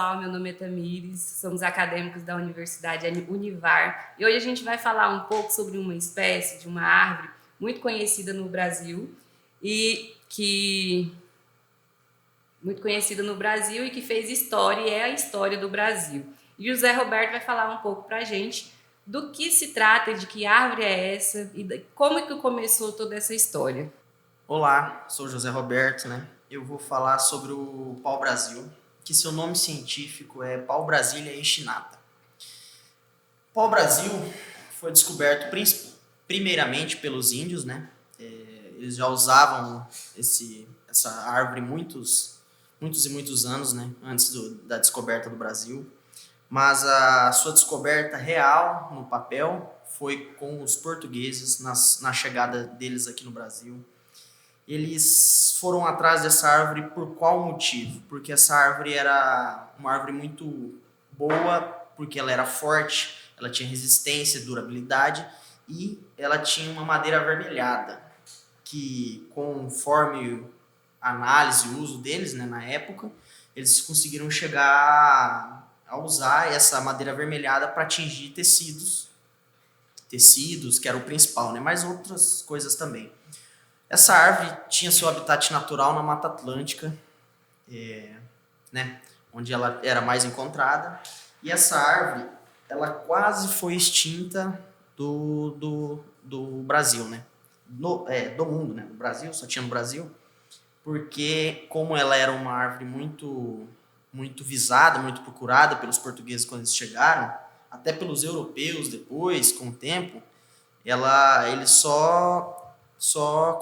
pessoal, meu nome é Tamires, somos acadêmicos da Universidade Univar e hoje a gente vai falar um pouco sobre uma espécie de uma árvore muito conhecida no Brasil e que fez história e é a história do Brasil. E o José Roberto vai falar um pouco para a gente do que se trata, de que árvore é essa e como que começou toda essa história. Olá, sou José Roberto, né? Eu vou falar sobre o pau-brasil, que seu nome científico é Pau-brasilia echinata. O pau-brasil foi descoberto primeiramente pelos índios, né? Eles já usavam essa árvore muitos e muitos anos, né? Antes da descoberta do Brasil. Mas a sua descoberta real no papel foi com os portugueses na chegada deles aqui no Brasil. Eles foram atrás dessa árvore por qual motivo? Porque essa árvore era uma árvore muito boa, porque ela era forte, ela tinha resistência, durabilidade e ela tinha uma madeira avermelhada, que conforme a análise e o uso deles, né, na época, eles conseguiram chegar a usar essa madeira avermelhada para atingir tecidos, que era o principal, né, mas outras coisas também. Essa árvore tinha seu habitat natural na Mata Atlântica, né, onde ela era mais encontrada. E essa árvore, ela quase foi extinta do Brasil, né? Do mundo, né? No Brasil, só tinha no Brasil. Porque como ela era uma árvore muito visada, muito procurada pelos portugueses quando eles chegaram, até pelos europeus depois, com o tempo, eles só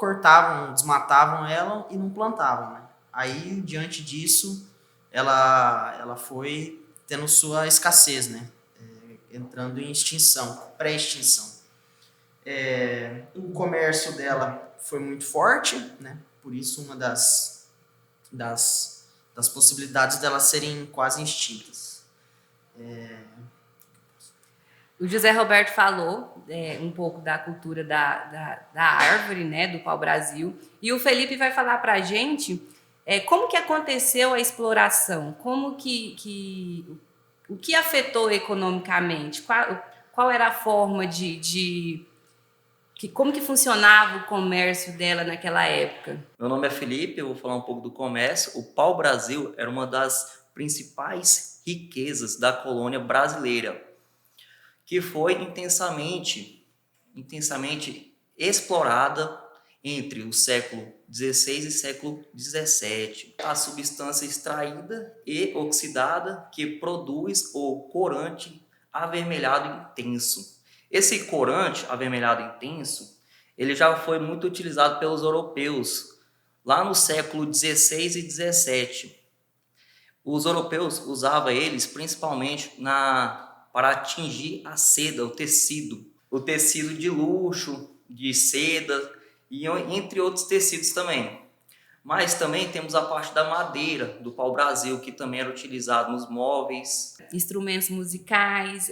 cortavam, desmatavam ela e não plantavam, né? Aí, diante disso, ela foi tendo sua escassez, né? Entrando em extinção, pré-extinção. O comércio dela foi muito forte, né? Por isso uma das possibilidades delas serem quase extintas. O José Roberto falou um pouco da cultura da árvore, né, do pau-brasil, e o Felipe vai falar para a gente como que aconteceu a exploração, o que afetou economicamente, qual era a forma como que funcionava o comércio dela naquela época. Meu nome é Felipe, eu vou falar um pouco do comércio. O pau-brasil era uma das principais riquezas da colônia brasileira, que foi intensamente explorada entre o século XVI e século XVII. A substância extraída e oxidada que produz o corante avermelhado intenso. Esse corante avermelhado intenso, ele já foi muito utilizado pelos europeus lá no século XVI e XVII. Os europeus usavam eles principalmente para atingir a seda, o tecido de luxo, de seda e entre outros tecidos também. Mas também temos a parte da madeira do pau-brasil, que também era utilizado nos móveis. Instrumentos musicais,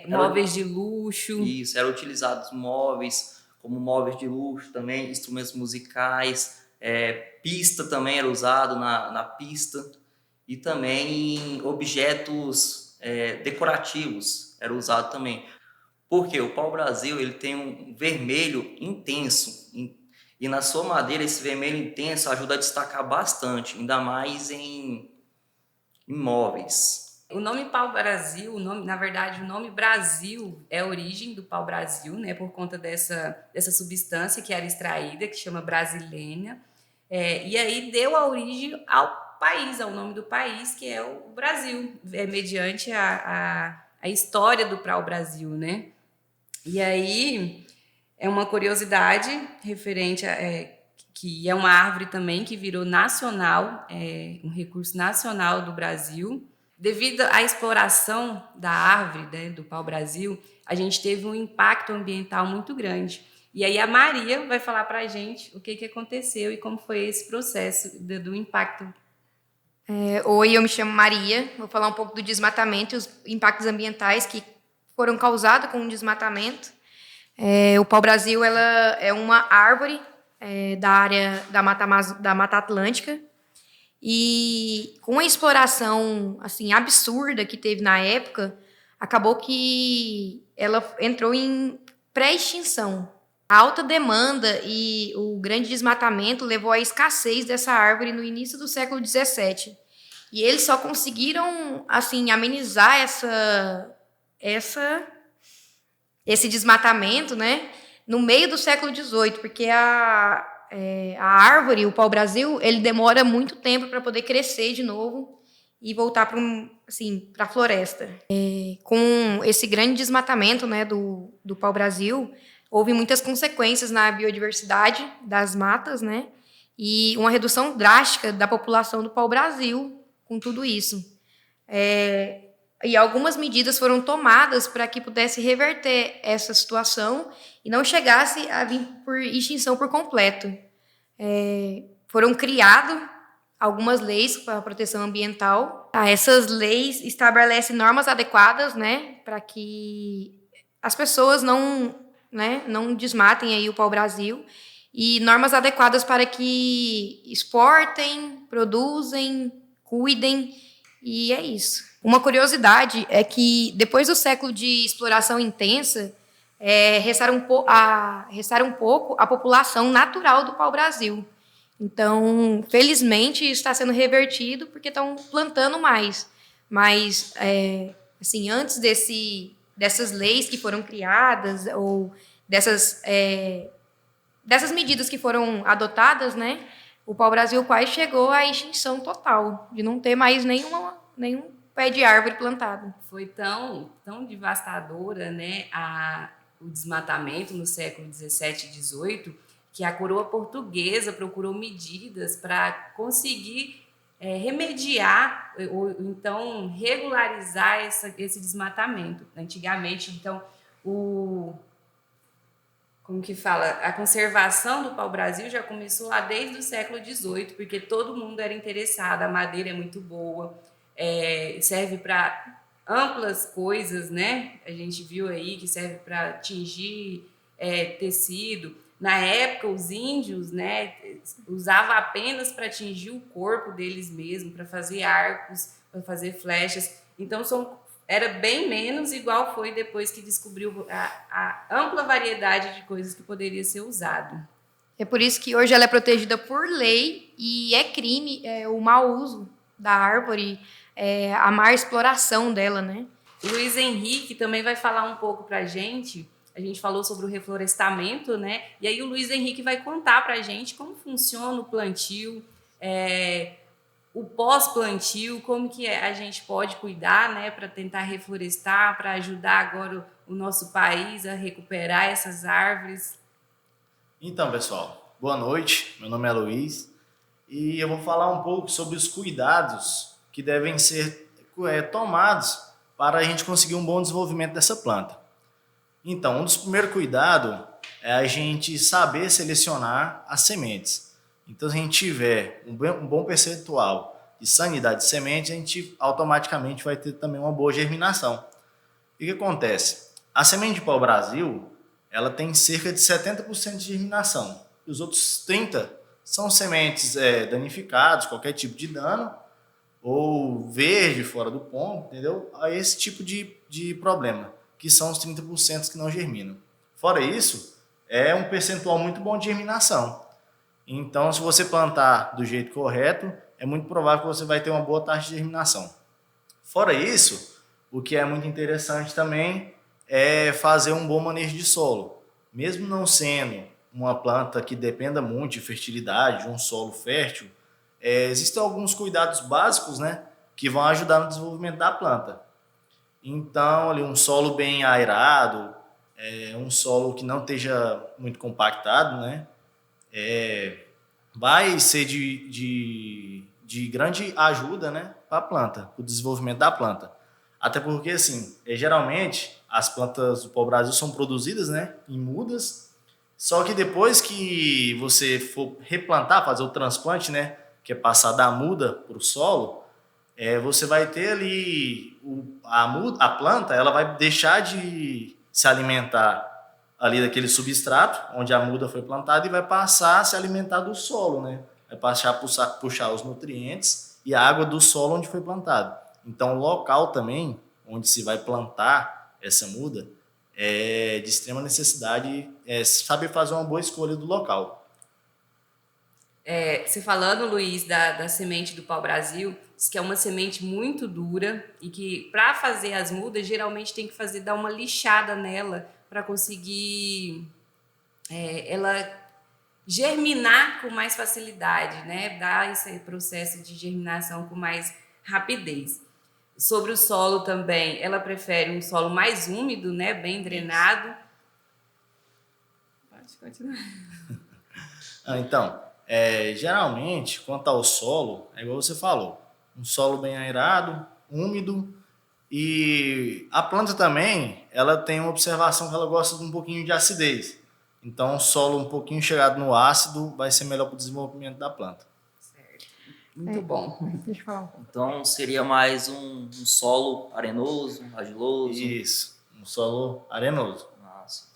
móveis de luxo. Isso, era utilizado nos móveis, como móveis de luxo também, instrumentos musicais, pista também era usado na pista, e também objetos decorativos era usado também. Porque o pau-brasil ele tem um vermelho intenso, e na sua madeira esse vermelho intenso ajuda a destacar bastante, ainda mais em móveis. O nome pau-brasil, na verdade, o nome Brasil é a origem do pau-brasil, né, por conta dessa substância que era extraída, que chama brasilênia, e aí deu a origem ao país, ao nome do país, que é o Brasil, mediante a história do pau-brasil, né? E aí é uma curiosidade referente que é uma árvore também que virou nacional, um recurso nacional do Brasil. Devido à exploração da árvore, né, do pau-brasil, a gente teve um impacto ambiental muito grande. E aí a Maria vai falar para a gente o que aconteceu e como foi esse processo do impacto. Oi, eu me chamo Maria, vou falar um pouco do desmatamento e os impactos ambientais que foram causados com o desmatamento. O pau-brasil ela é uma árvore da área da Mata Atlântica E com a exploração assim absurda que teve na época, acabou que ela entrou em pré-extinção. A alta demanda e o grande desmatamento levou à escassez dessa árvore no início do século XVII. E eles só conseguiram assim amenizar esse desmatamento, né, no meio do século XVIII, porque a árvore, o pau-brasil, ele demora muito tempo para poder crescer de novo e voltar para a floresta. Com esse grande desmatamento, né, do pau-brasil, houve muitas consequências na biodiversidade das matas, né, e uma redução drástica da população do pau-brasil com tudo isso. E algumas medidas foram tomadas para que pudesse reverter essa situação e não chegasse a vir por extinção por completo. Foram criadas algumas leis para a proteção ambiental. Essas leis estabelecem normas adequadas, né, para que as pessoas não desmatem aí o pau-brasil, e normas adequadas para que exportem, produzem, cuidem, e é isso. Uma curiosidade é que, depois do século de exploração intensa, restar um pouco a população natural do pau-brasil. Então, felizmente, isso está sendo revertido porque estão plantando mais. Mas, antes dessas leis que foram criadas, ou dessas medidas que foram adotadas, né, o pau-brasil quase chegou à extinção total, de não ter mais nenhum pé de árvore plantado. Foi tão devastadora, né, o desmatamento no século XVII e XVIII, que a coroa portuguesa procurou medidas para conseguir remediar ou então regularizar esse desmatamento. Antigamente, então, a conservação do pau-brasil já começou lá desde o século XVIII, porque todo mundo era interessado, a madeira é muito boa, serve para amplas coisas, né? A gente viu aí que serve para tingir tecido. Na época, os índios, né, usavam apenas para tingir o corpo deles mesmos, para fazer arcos, para fazer flechas. Então, era bem menos, igual foi depois que descobriu a ampla variedade de coisas que poderia ser usado. É por isso que hoje ela é protegida por lei e é crime o mau uso da árvore, a má exploração dela, né? O Luiz Henrique também vai falar um pouco para a gente. A gente falou sobre o reflorestamento, né? E aí o Luiz Henrique vai contar para a gente como funciona o plantio, o pós-plantio, como que a gente pode cuidar, né, para tentar reflorestar, para ajudar agora o nosso país a recuperar essas árvores. Então, pessoal, boa noite. Meu nome é Luiz e eu vou falar um pouco sobre os cuidados que devem ser tomados para a gente conseguir um bom desenvolvimento dessa planta. Então, um dos primeiros cuidados é a gente saber selecionar as sementes. Então, se a gente tiver um bom percentual de sanidade de semente, a gente automaticamente vai ter também uma boa germinação. E o que acontece? A semente de pau-brasil, ela tem cerca de 70% de germinação. E os outros 30% são sementes danificadas, qualquer tipo de dano, ou verde, fora do ponto, entendeu? A esse tipo de problema, que são os 30% que não germinam. Fora isso, é um percentual muito bom de germinação. Então, se você plantar do jeito correto, é muito provável que você vai ter uma boa taxa de germinação. Fora isso, o que é muito interessante também é fazer um bom manejo de solo. Mesmo não sendo uma planta que dependa muito de fertilidade, de um solo fértil, existem alguns cuidados básicos, né, que vão ajudar no desenvolvimento da planta. Então, ali, um solo bem aerado, um solo que não esteja muito compactado, né, vai ser de grande ajuda, né, para a planta, para o desenvolvimento da planta. Até porque, assim, geralmente as plantas do pau-brasil são produzidas, né, em mudas, só que depois que você for replantar, fazer o transplante, né, que é passar da muda para o solo, você vai ter ali a planta, ela vai deixar de se alimentar ali daquele substrato onde a muda foi plantada e vai passar a se alimentar do solo, né? Vai para puxar os nutrientes e a água do solo onde foi plantado. Então, o local também, onde se vai plantar essa muda, é de extrema necessidade saber fazer uma boa escolha do local. Você falando, Luiz, da semente do pau-brasil, diz que é uma semente muito dura e que para fazer as mudas, geralmente tem que dar uma lixada nela para conseguir ela germinar com mais facilidade, né? Dar esse processo de germinação com mais rapidez. Sobre o solo também, ela prefere um solo mais úmido, né? Bem drenado. Pode continuar. Então, geralmente, quanto ao solo, é igual você falou, um solo bem aerado, úmido, e a planta também, ela tem uma observação que ela gosta de um pouquinho de acidez. Então, um solo um pouquinho chegado no ácido vai ser melhor para o desenvolvimento da planta. Certo. Muito bom. Deixa eu falar um pouco. Então seria mais um solo arenoso, argiloso. Isso, um solo arenoso. Nossa.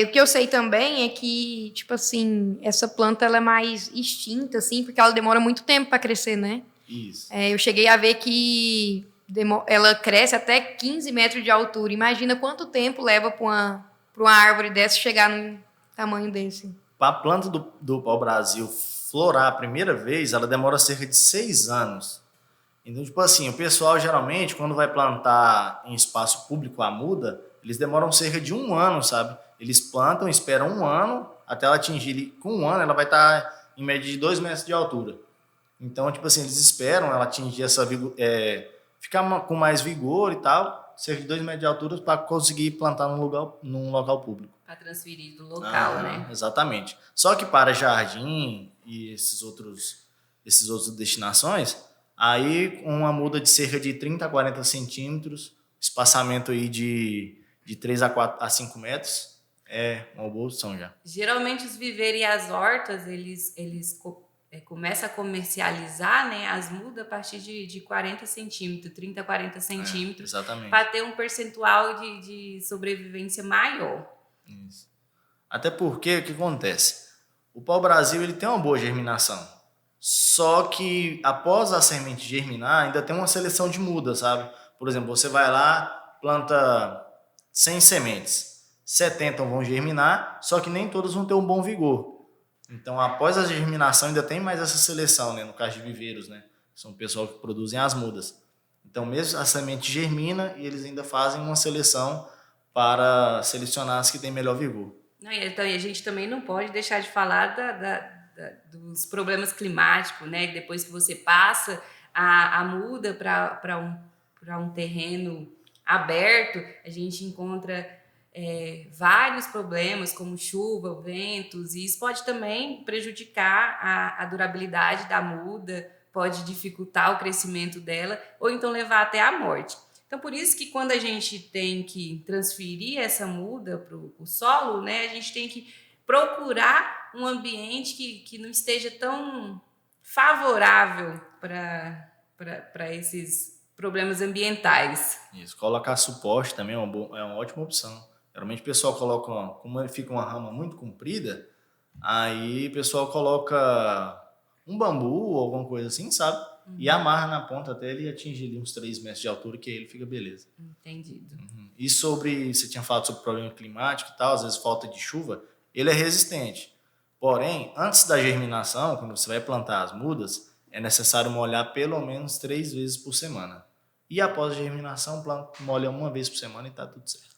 O que eu sei também é que, tipo assim, essa planta ela é mais extinta, assim, porque ela demora muito tempo para crescer, né? Isso. Eu cheguei a ver que ela cresce até 15 metros de altura. Imagina quanto tempo leva para uma árvore dessa chegar num tamanho desse. Para a planta do pau-brasil florar a primeira vez, ela demora cerca de 6 anos. Então, tipo assim, o pessoal geralmente, quando vai plantar em espaço público a muda, eles demoram cerca de 1 ano, sabe? Eles plantam, esperam 1 ano, até ela atingir, com 1 ano, ela vai estar em média de 2 metros de altura. Então, tipo assim, eles esperam ela atingir ficar com mais vigor e tal, cerca de 2 metros de altura, para conseguir plantar num local público. Para transferir do local, né? Exatamente. Só que para jardim e esses outros destinações, aí uma muda de cerca de 30 a 40 centímetros, espaçamento aí de 3 a 5 metros, é uma boa opção já. Geralmente os viveiros e as hortas, eles começam a comercializar, né, as mudas a partir de 40 centímetros, 30 a 40 centímetros, Exatamente. para ter um percentual de sobrevivência maior. Isso. Até porque, o que acontece? O pau-brasil ele tem uma boa germinação. Só que após a semente germinar, ainda tem uma seleção de mudas, sabe? Por exemplo, você vai lá, planta 100 sementes. 70 vão germinar, só que nem todas vão ter um bom vigor. Então, após a germinação, ainda tem mais essa seleção, né? No caso de viveiros, né? São o pessoal que produzem as mudas. Então, mesmo a semente germina e eles ainda fazem uma seleção para selecionar as que têm melhor vigor. Não, então, e a gente também não pode deixar de falar dos problemas climáticos, né? Depois que você passa a muda para um terreno aberto, a gente encontra vários problemas, como chuva, ventos, e isso pode também prejudicar a durabilidade da muda, pode dificultar o crescimento dela, ou então levar até a morte. Então, por isso que quando a gente tem que transferir essa muda para o solo, né, a gente tem que procurar um ambiente que não esteja tão favorável para esses problemas ambientais. Isso, colocar suporte também é uma ótima opção. Geralmente o pessoal coloca, como fica uma rama muito comprida, aí o pessoal coloca um bambu ou alguma coisa assim, sabe? Uhum. E amarra na ponta até ele atingir ali uns 3 metros de altura, que aí ele fica beleza. Entendido. Uhum. E você tinha falado sobre problema climático e tal, às vezes falta de chuva, ele é resistente. Porém, antes da germinação, quando você vai plantar as mudas, é necessário molhar pelo menos 3 vezes por semana. E após a germinação, molha 1 vez por semana e tá tudo certo.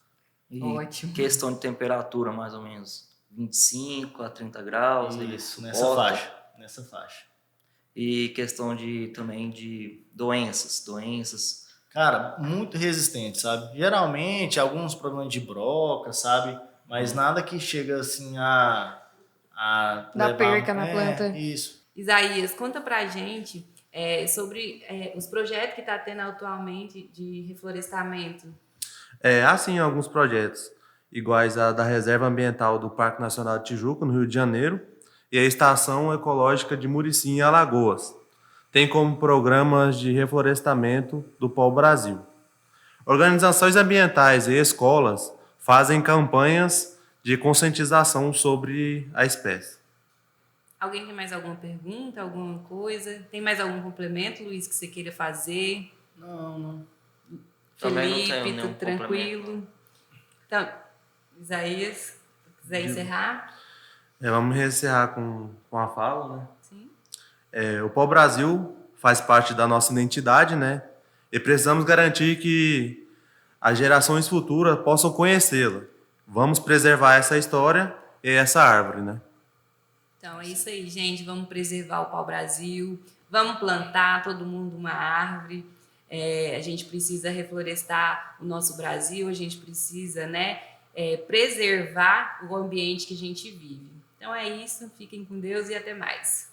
E ótimo. Questão de temperatura, mais ou menos 25 a 30 graus. Isso, nessa faixa. E questão também de doenças. Cara, muito resistente, sabe? Geralmente, alguns problemas de broca, sabe? Mas nada que chega assim a dar perca na planta. Isso. Isaías, conta pra gente sobre os projetos que está tendo atualmente de reflorestamento. Há sim alguns projetos, iguais a da Reserva Ambiental do Parque Nacional de Tijuca, no Rio de Janeiro, e a Estação Ecológica de Murici, em Alagoas. Tem como programas de reflorestamento do pau-brasil. Organizações ambientais e escolas fazem campanhas de conscientização sobre a espécie. Alguém tem mais alguma pergunta, alguma coisa? Tem mais algum complemento, Luiz, que você queira fazer? Não. Também não tenho Felipe, nenhum tudo tranquilo? Então, Isaías, se quiser encerrar? Vamos encerrar com a fala, né? Sim. O pau-brasil faz parte da nossa identidade, né? E precisamos garantir que as gerações futuras possam conhecê-la. Vamos preservar essa história e essa árvore, né? Então, é isso aí, gente. Vamos preservar o pau-brasil. Vamos plantar, todo mundo, uma árvore. A gente precisa reflorestar o nosso Brasil. A gente precisa, né, preservar o ambiente que a gente vive. Então, é isso. Fiquem com Deus e até mais.